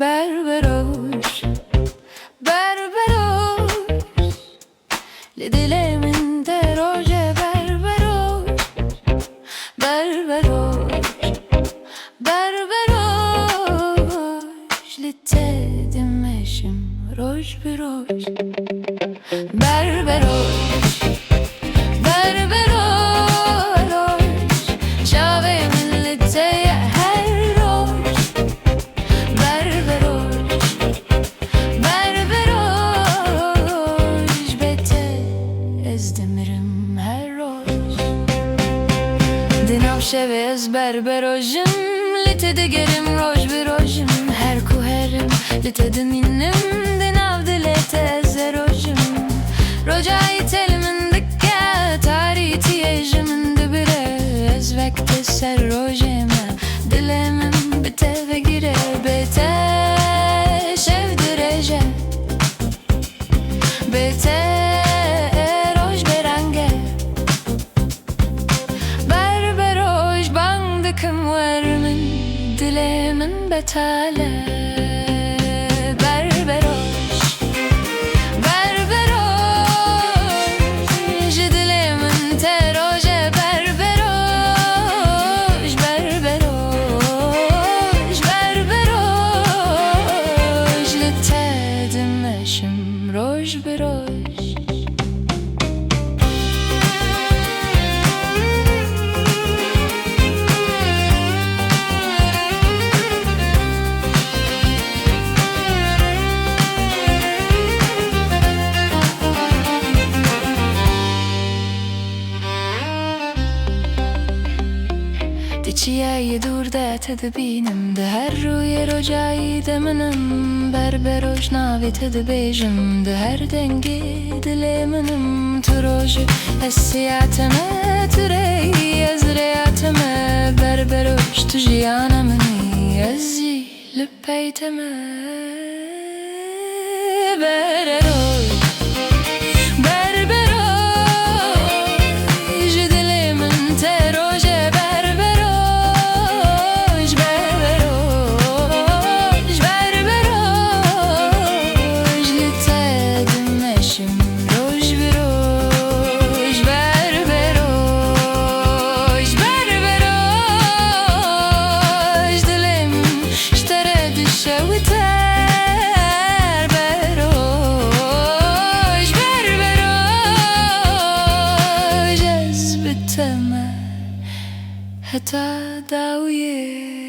Berberoş, berberoş, le dilemin de roje berberoş, berberoş, berberoş, le tedim eşim roj biroş, berberoş, berberoş, çavim le teye her roş, berberoş, berberoş, bete ezdemirim her roş. Dinav şevez berberojim, lite de gerim roj birojim, her kuherim lite de minim, dinav dilete ezerojim, rojayı telimin dikke, tarihi tiyejimin dibire, ezvekte ser rojeme, dilemin bite ve gire, bete şevdireje, bete roj berenge, berberoj bandıkım vermin, dilemin betale, berberoş, berberoş, dilemin teroje, berberoş, berberoş, berberoş, litedim eşim roj biroş. Diçiye dur da tedbinim de her ruye rojayı deminim, berberoş navi tedbejim de her dengi dileminim, turoju esiyatime türeyi ezreyatime, berberoş tujiyanamini ezi lüppeyteme, berberoş, berberoş, dilemin teroje, berberoş, berberoş, berberoş, litedim eşim roj biroş, berberoş, berberoş, dilim ştere düşe viter, berberoş, berberoş, ez biteme heta dawiye.